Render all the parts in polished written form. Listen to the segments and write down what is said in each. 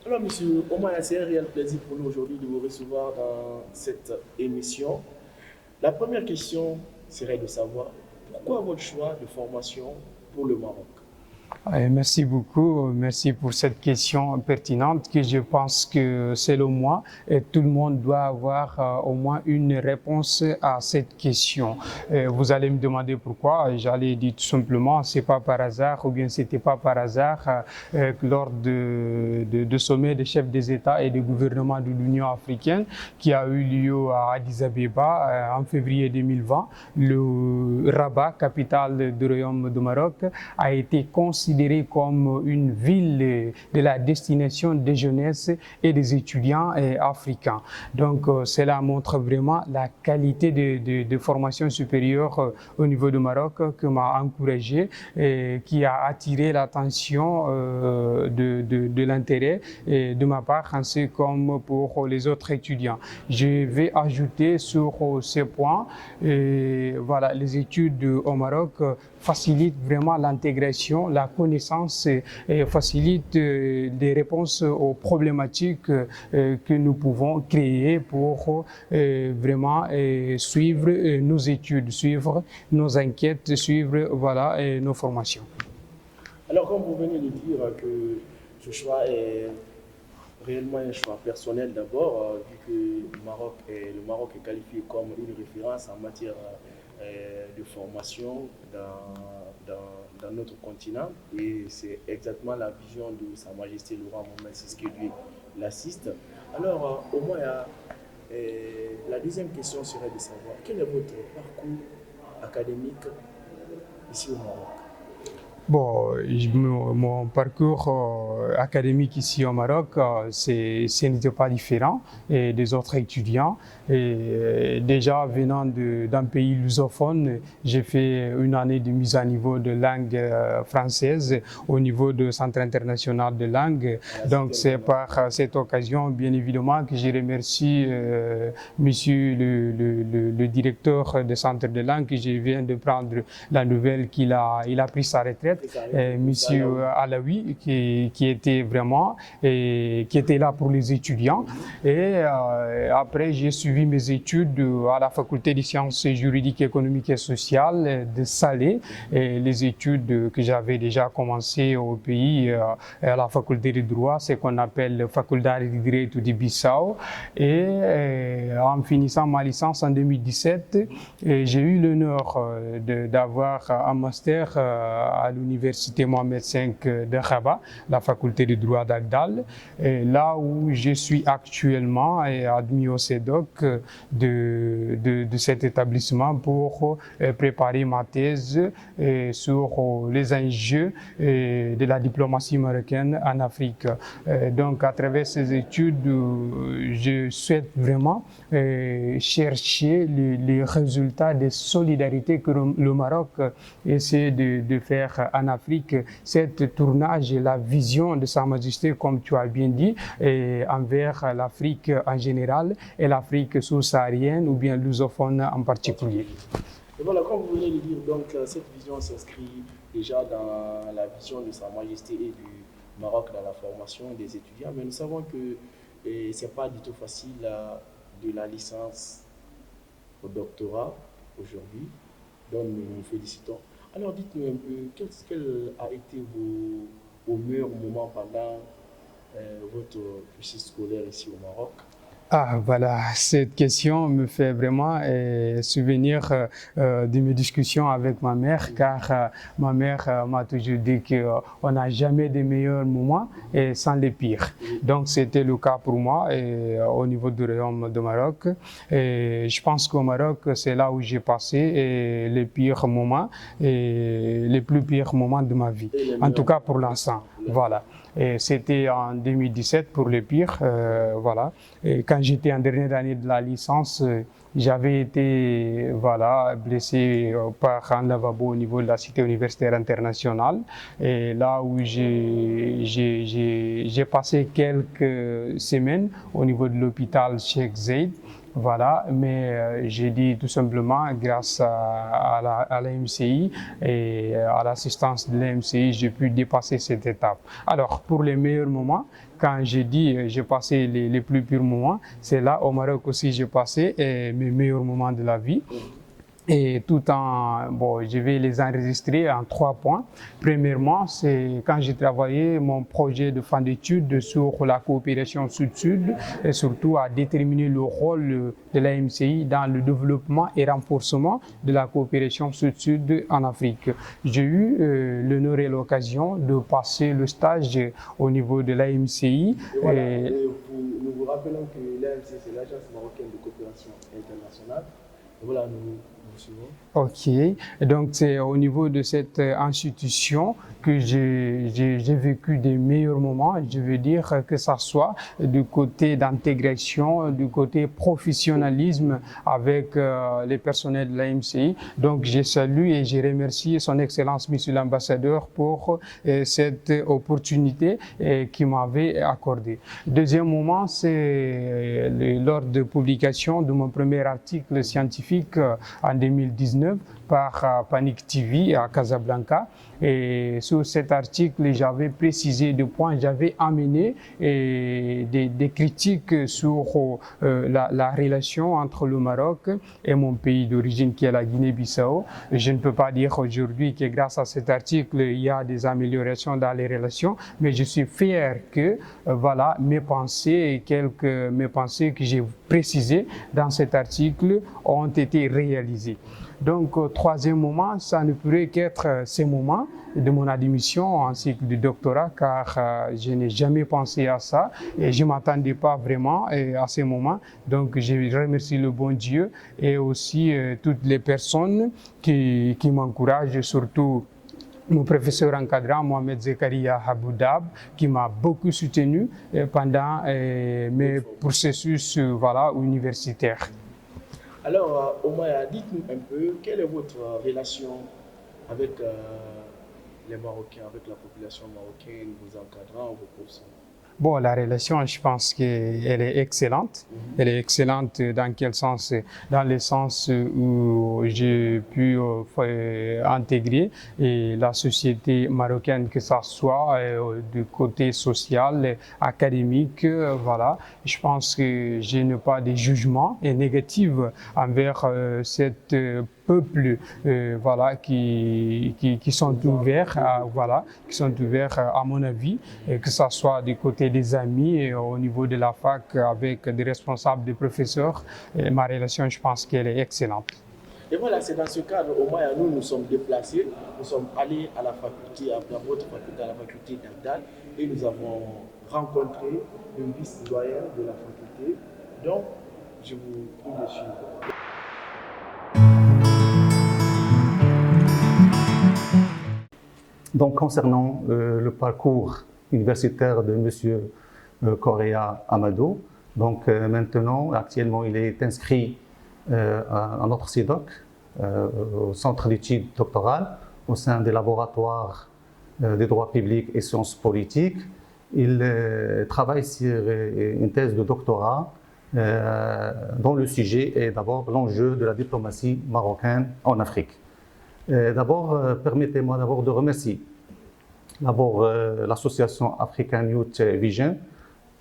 Alors, monsieur Omar, c'est un réel plaisir pour nous aujourd'hui de vous recevoir dans cette émission. La première question serait de savoir pourquoi votre choix de formation pour le Maroc? Merci beaucoup, merci pour cette question pertinente que je pense que selon moi, tout le monde doit avoir au moins une réponse à cette question. Vous allez me demander pourquoi, j'allais dire tout simplement, c'est pas par hasard ou bien c'était pas par hasard que lors de sommet des chefs des États et des gouvernements de l'Union africaine qui a eu lieu à Addis Abeba en février 2020, le Rabat, capitale du Royaume du Maroc, a été considéré comme une ville de la destination des jeunesses et des étudiants africains. Donc cela montre vraiment la qualité de formation supérieure au niveau du Maroc qui m'a encouragé et qui a attiré l'attention de l'intérêt de ma part ainsi comme pour les autres étudiants. Je vais ajouter sur ces points, voilà, les études au Maroc facilitent vraiment l'intégration, la connaissance et facilitent des réponses aux problématiques que nous pouvons créer pour vraiment suivre nos études, suivre nos enquêtes, suivre voilà, nos formations. Alors, comme vous venez de dire que ce choix est réellement un choix personnel d'abord, vu que le Maroc est qualifié comme une référence en matière de formation dans notre continent. Et c'est exactement la vision de Sa Majesté le roi Mohamed VI qui lui l'assiste. Alors, au moins, la deuxième question serait de savoir quel est votre parcours académique ici au Maroc? Bon, mon parcours académique ici au Maroc, ce n'était pas différent des autres étudiants. Et déjà venant d'un pays lusophone, j'ai fait une année de mise à niveau de langue française au niveau du Centre international de langue. Donc c'est par cette occasion, bien évidemment, que je remercie monsieur le directeur du Centre de langue que je viens de prendre la nouvelle qu'il a pris sa retraite. Monsieur Alaoui qui était vraiment qui était là pour les étudiants et après j'ai suivi mes études à la faculté des sciences juridiques, économiques et sociales de Salé et les études que j'avais déjà commencé au pays à la faculté de droit, c'est qu'on appelle faculdade de direito de Bissau et en finissant ma licence en 2017 j'ai eu l'honneur d'avoir un master à l'université Mohamed V de Rabat, la faculté de droit d'Agdal, là où je suis actuellement admis au CEDOC de cet établissement pour préparer ma thèse sur les enjeux de la diplomatie marocaine en Afrique. Donc à travers ces études, je souhaite vraiment chercher les résultats des solidarités que le Maroc essaie de faire en Afrique, cette tournage et la vision de Sa Majesté, comme tu as bien dit, envers l'Afrique en général et l'Afrique sous-saharienne ou bien lusophone en particulier. Et voilà, comme vous venez de dire, donc cette vision s'inscrit déjà dans la vision de Sa Majesté et du Maroc dans la formation des étudiants, mais nous savons que ce n'est pas du tout facile de la licence au doctorat aujourd'hui, donc nous nous félicitons. Alors dites-nous un peu, quel a été vos meilleurs moments pendant votre cursus scolaire ici au Maroc? Ah, voilà, cette question me fait vraiment souvenir de mes discussions avec ma mère, car ma mère m'a toujours dit qu'on n'a jamais de meilleurs moments sans les pires. Donc, c'était le cas pour moi au niveau du Royaume du Maroc. Et je pense qu'au Maroc, c'est là où j'ai passé les pires moments et les plus pires moments de ma vie, en tout cas pour l'instant. Voilà. Et c'était en 2017 pour le pire, voilà. Et quand j'étais en dernière année de la licence, j'avais été voilà, blessé par un lavabo au niveau de la cité universitaire internationale. Et là où j'ai passé quelques semaines au niveau de l'hôpital Cheikh Zayed. Voilà, mais j'ai dit tout simplement, grâce à la MCI et à l'assistance de la MCI, j'ai pu dépasser cette étape. Alors, pour les meilleurs moments, quand j'ai dit j'ai passé les plus purs moments, c'est là au Maroc aussi j'ai passé mes meilleurs moments de la vie. Et tout en, bon, je vais les enregistrer en 3 points. Premièrement, c'est quand j'ai travaillé mon projet de fin d'études sur la coopération sud-sud et surtout à déterminer le rôle de la MCI dans le développement et renforcement de la coopération sud-sud en Afrique. J'ai eu l'honneur et l'occasion de passer le stage au niveau de la MCI. Voilà, nous vous rappelons que l'AMC, c'est l'Agence marocaine de coopération internationale. Et voilà, nous suivons. Ok, donc c'est au niveau de cette institution que j'ai vécu des meilleurs moments. Je veux dire que ça soit du côté d'intégration, du côté professionnalisme avec les personnels de la MCI. Donc je salue et je remercie son Excellence Monsieur l'Ambassadeur pour cette opportunité qu'il m'avait accordée. Deuxième moment, c'est lors de publication de mon premier article scientifique en 2019 par Panic TV à Casablanca. Et sur cet article, j'avais précisé des points, j'avais amené des critiques sur la relation entre le Maroc et mon pays d'origine qui est la Guinée-Bissau. Je ne peux pas dire aujourd'hui que grâce à cet article, il y a des améliorations dans les relations, mais je suis fier que voilà, mes pensées que j'ai précisées dans cet article ont été réalisées. Donc, troisième moment, ça ne pourrait qu'être ces moments de mon admission en cycle de doctorat, car je n'ai jamais pensé à ça et je ne m'attendais pas vraiment à ces moments. Donc, je remercie le bon Dieu et aussi toutes les personnes qui m'encouragent, surtout mon professeur encadrant, Mohamed Zekaria Haboudab, qui m'a beaucoup soutenu pendant mes processus universitaires. Alors, Omaya, dites-nous un peu, quelle est votre relation avec les Marocains, avec la population marocaine, vos encadrants, vos professeurs? Bon, la relation, je pense qu'elle est excellente. Elle est excellente dans quel sens? Dans le sens où j'ai pu intégrer la société marocaine, que ça soit du côté social, académique, voilà. Je pense que je n'ai pas de jugement négatif envers cette peuples voilà, qui sont ouverts à mon avis, et que ce soit du côté des amis et au niveau de la fac avec des responsables, des professeurs. Ma relation, je pense qu'elle est excellente. Et voilà, c'est dans ce cadre, au moins, nous sommes déplacés, nous sommes allés à la faculté, dans votre faculté, à la faculté d'Agdal, et nous avons rencontré le vice-doyen de la faculté. Donc, je vous prie de suivre. Donc, concernant le parcours universitaire de M. Correa Amado, donc maintenant, actuellement, il est inscrit à notre CEDOC, au Centre d'études doctorales, au sein des laboratoires des droits publics et sciences politiques. Il travaille sur une thèse de doctorat dont le sujet est d'abord l'enjeu de la diplomatie marocaine en Afrique. D'abord, permettez-moi d'abord de remercier l'association African Youth Vision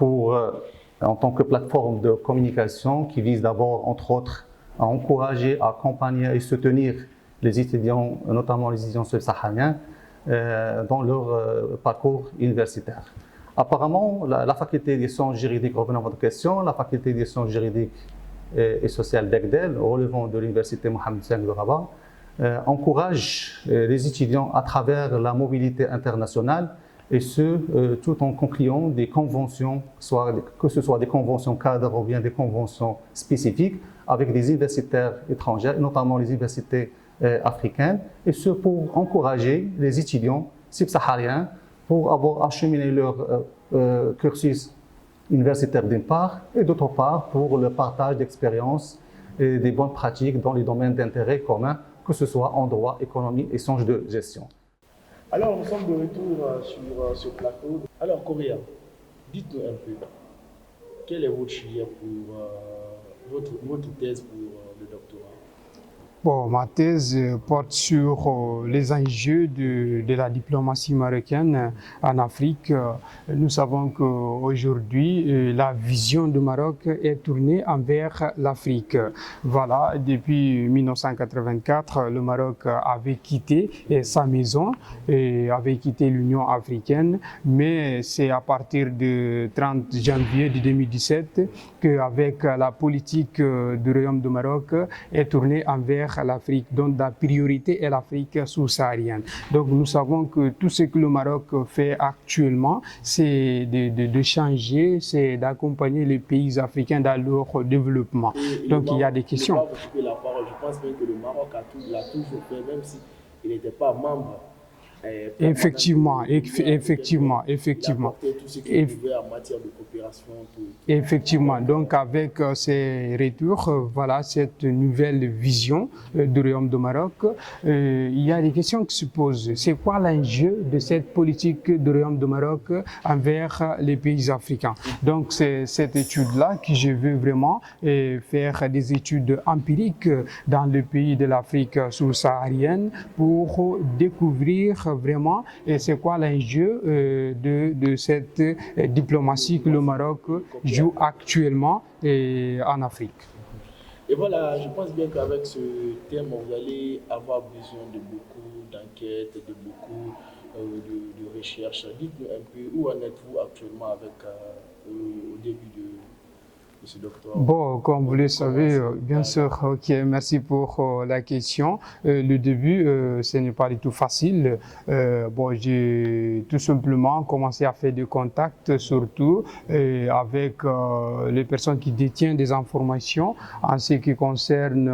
en tant que plateforme de communication qui vise d'abord, entre autres, à encourager, à accompagner et soutenir les étudiants, notamment les étudiants subsahariens, dans leur parcours universitaire. Apparemment, la faculté des sciences juridiques, revenant à votre question, la faculté des sciences juridiques et sociales d'Agdel, relevant de l'université Mohamed V de Rabat, encourage les étudiants à travers la mobilité internationale, et ce, tout en concluant des conventions, que ce soit des conventions cadres ou bien des conventions spécifiques avec des universitaires étrangers, notamment les universités africaines, et ce pour encourager les étudiants subsahariens pour avoir acheminé leur cursus universitaire d'une part, et d'autre part pour le partage d'expériences et des bonnes pratiques dans les domaines d'intérêt commun, que ce soit en droit, économie et sciences de gestion. Alors, nous sommes de retour sur ce plateau. Alors, Correa, dites-nous un peu, quelle est votre filière pour votre thèse pour le doctorat? Bon, ma thèse porte sur les enjeux de la diplomatie marocaine en Afrique. Nous savons qu'aujourd'hui, la vision du Maroc est tournée envers l'Afrique. Voilà, depuis 1984, le Maroc avait quitté sa maison et avait quitté l'Union africaine, mais c'est à partir du 30 janvier 2017 qu'avec la politique du Royaume du Maroc est tournée envers l'Afrique, dont la priorité est l'Afrique sous-saharienne. Donc nous savons que tout ce que le Maroc fait actuellement, c'est de changer, c'est d'accompagner les pays africains dans leur développement. Donc il y a des questions. Je pense bien que le Maroc l'a toujours fait, même s'il n'était pas membre. Effectivement. Il a apporté tout ce qu'il pouvait en matière de coopération. Effectivement. Donc, avec ces retours, voilà, cette nouvelle vision du Royaume du Maroc, il y a des questions qui se posent. C'est quoi l'enjeu de cette politique du Royaume du Maroc envers les pays africains? Donc, c'est cette étude-là que je veux vraiment faire des études empiriques dans le pays de l'Afrique sous-saharienne pour découvrir vraiment c'est quoi l'enjeu de cette diplomatie que le Maroc joue actuellement en Afrique. Et voilà, je pense bien qu'avec ce thème, vous allez avoir besoin de beaucoup d'enquêtes, de beaucoup de recherches. Dites-nous un peu où en êtes-vous actuellement avec au début de ce doctorat? Bon, comme vous le savez, bien sûr, ok, merci pour la question. Le début, ce n'est pas du tout facile. Bon, j'ai tout simplement commencé à faire des contacts, surtout avec les personnes qui détiennent des informations en ce qui concerne,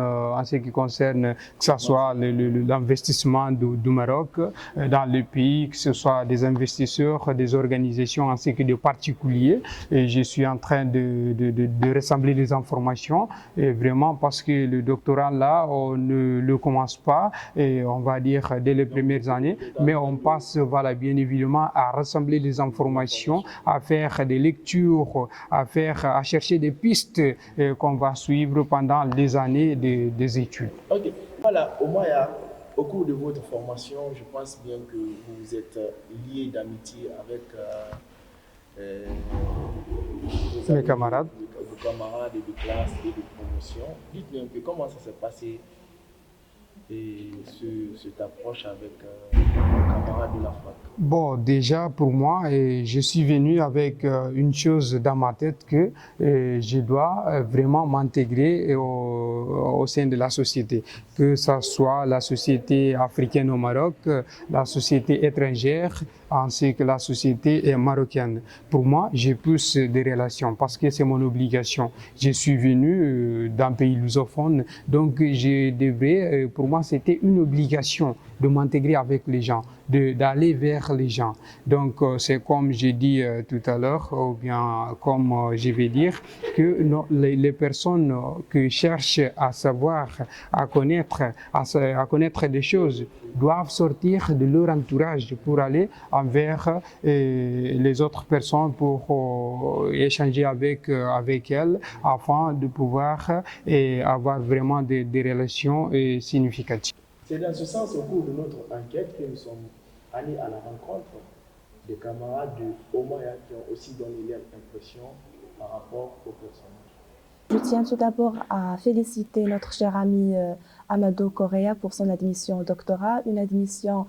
que ce soit l'investissement du Maroc dans le pays, que ce soit des investisseurs, des organisations ainsi que des particuliers. Et je suis en train de rassembler les informations, et vraiment parce que le doctorat là, on ne le commence pas, et on va dire dès les premières années, mais on passe, voilà, bien évidemment, à rassembler les informations, à faire des lectures, à chercher des pistes qu'on va suivre pendant les années des études. Ok, voilà, au cours de votre formation, je pense bien que vous êtes lié d'amitié avec mes camarades. Vos camarades de classe et de promotion. Dites-nous un peu comment ça s'est passé et cette approche avec vos camarades de la fac. Bon, déjà pour moi, je suis venu avec une chose dans ma tête que je dois vraiment m'intégrer au sein de la société, que ce soit la société africaine au Maroc, la société étrangère, ainsi que la société marocaine. Pour moi, j'ai plus des relations parce que c'est mon obligation. Je suis venu d'un pays lusophone, donc je devrais, pour moi, c'était une obligation de m'intégrer avec les gens, d'aller vers les gens. Donc, c'est comme j'ai dit tout à l'heure, ou bien comme je vais dire, que les personnes qui cherchent à savoir, à connaître des choses, doivent sortir de leur entourage pour aller envers les autres personnes, pour échanger avec elles, afin de pouvoir avoir vraiment des relations significatives. C'est dans ce sens, au cours de notre enquête, que nous sommes allés à la rencontre des camarades de Omaya qui ont aussi donné leur impression par rapport au personnage. Je tiens tout d'abord à féliciter notre cher ami Amadou Correa pour son admission au doctorat, une admission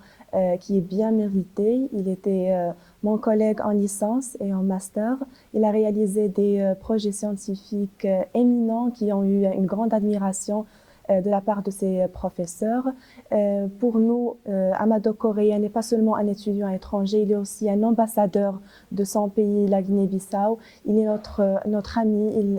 qui est bien méritée. Il était mon collègue en licence et en master. Il a réalisé des projets scientifiques éminents qui ont eu une grande admiration de la part de ses professeurs. Pour nous, Amadou Correa n'est pas seulement un étudiant étranger, il est aussi un ambassadeur de son pays, la Guinée-Bissau. Il est notre ami,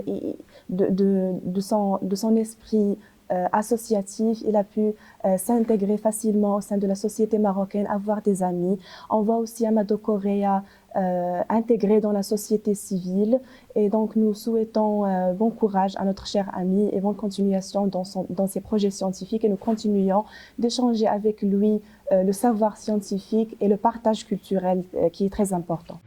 de son esprit associatif, il a pu s'intégrer facilement au sein de la société marocaine, avoir des amis. On voit aussi Amadou Correa intégré dans la société civile, et donc nous souhaitons bon courage à notre cher ami et bonne continuation dans ses projets scientifiques, et nous continuons d'échanger avec lui le savoir scientifique et le partage culturel qui est très important.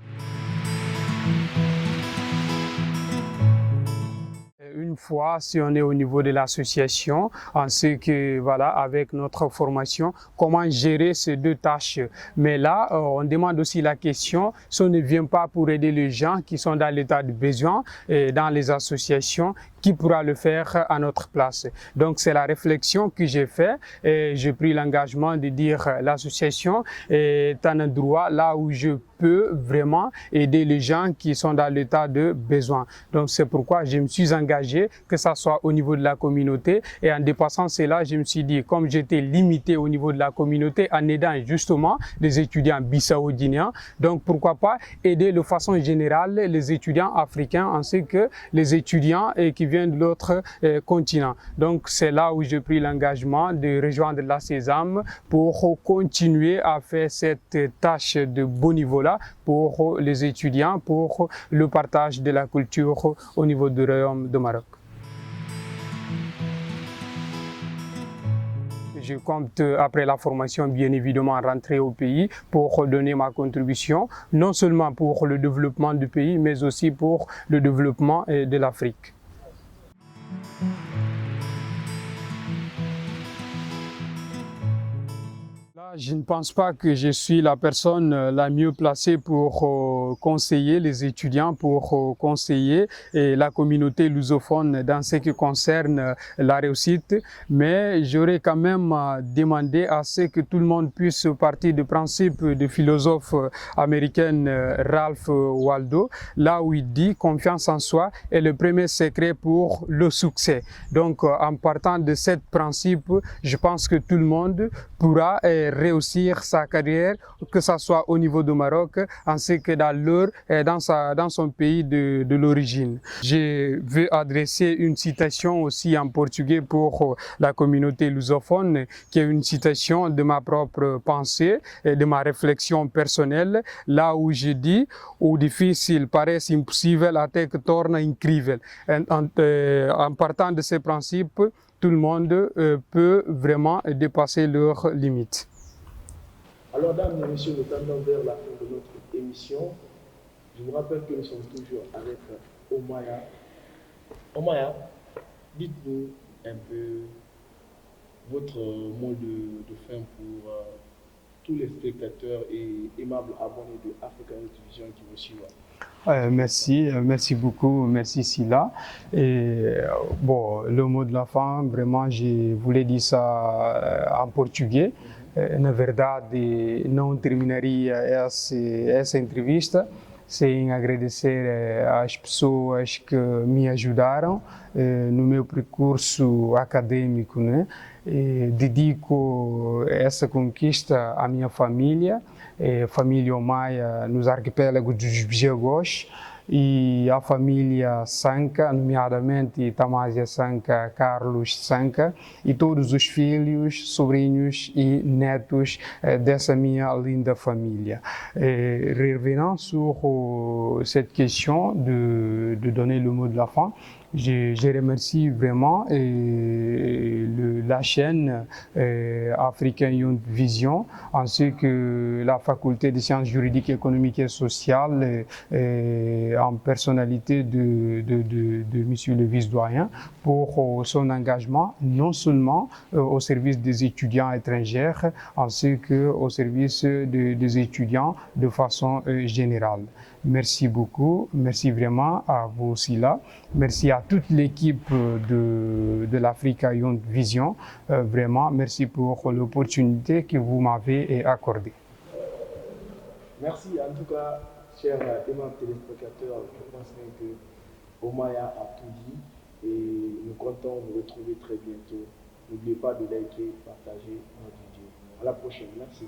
une fois, si on est au niveau de l'association, on sait que, voilà, avec notre formation, comment gérer ces deux tâches. Mais là, on demande aussi la question, si on ne vient pas pour aider les gens qui sont dans l'état de besoin, dans les associations, qui pourra le faire à notre place? Donc, c'est la réflexion que j'ai faite et j'ai pris l'engagement de dire l'association est un endroit là où je peux vraiment aider les gens qui sont dans l'état de besoin. Donc, c'est pourquoi je me suis engagé, que ça soit au niveau de la communauté. Et en dépassant cela, je me suis dit, comme j'étais limité au niveau de la communauté, en aidant justement les étudiants bissau-guinéens, donc pourquoi pas aider de façon générale les étudiants africains ainsi que les étudiants qui viennent de l'autre continent. Donc, c'est là où j'ai pris l'engagement de rejoindre la Sésame pour continuer à faire cette tâche de beau niveau-là pour les étudiants, pour le partage de la culture au niveau du Royaume du Maroc. Je compte, après la formation, bien évidemment, rentrer au pays pour donner ma contribution, non seulement pour le développement du pays, mais aussi pour le développement de l'Afrique. Je ne pense pas que je suis la personne la mieux placée pour conseiller les étudiants, pour conseiller la communauté lusophone dans ce qui concerne la réussite, mais j'aurais quand même demandé à ce que tout le monde puisse partir du principe du philosophe américain Ralph Waldo, là où il dit « confiance en soi est le premier secret pour le succès ». Donc, en partant de ce principe, je pense que tout le monde pourra réussir sa carrière, que ce soit au niveau du Maroc, ainsi que dans son pays de l'origine. Je veux adresser une citation aussi en portugais pour la communauté lusophone, qui est une citation de ma propre pensée et de ma réflexion personnelle, là où je dis « o difícil parece impossível até que torna incrível ». En partant de ces principes, tout le monde peut vraiment dépasser leurs limites. Alors, dames et messieurs, nous tendons vers la fin de notre émission. Je vous rappelle que nous sommes toujours avec Omaya. Omaya, dites-nous un peu votre mot de fin pour tous les spectateurs et aimables abonnés de Africa Youth Vision qui vous suivent. Merci beaucoup, merci Sila. Et bon, le mot de la fin, vraiment, je voulais dire ça en português. Na verdade, não terminaria essa entrevista sem agradecer às pessoas que me ajudaram no meu percurso acadêmico, né? Dedico essa conquista à minha família, família Omaya nos arquipélagos dos Bijagós, e a família Sanca, nomeadamente Tamásia Sanca, Carlos Sanca, e todos os filhos, sobrinhos e netos dessa minha linda família. Revenant sur cette question de donner le mot de la fin, je remercie vraiment la chaîne Africa Youth Vision ainsi que la faculté des sciences juridiques, économiques et sociales en personnalité de Monsieur le vice-doyen pour son engagement non seulement au service des étudiants étrangers ainsi qu'au service des étudiants de façon générale. Merci beaucoup, merci vraiment à vous aussi là. Merci à toute l'équipe de l'Africa Youth Vision. Vraiment, merci pour l'opportunité que vous m'avez accordée. Merci en tout cas, chers aimables téléspectateurs. Je pense que Omaya a tout dit et nous comptons vous retrouver très bientôt. N'oubliez pas de liker, partager notre vidéo. À la prochaine. Merci.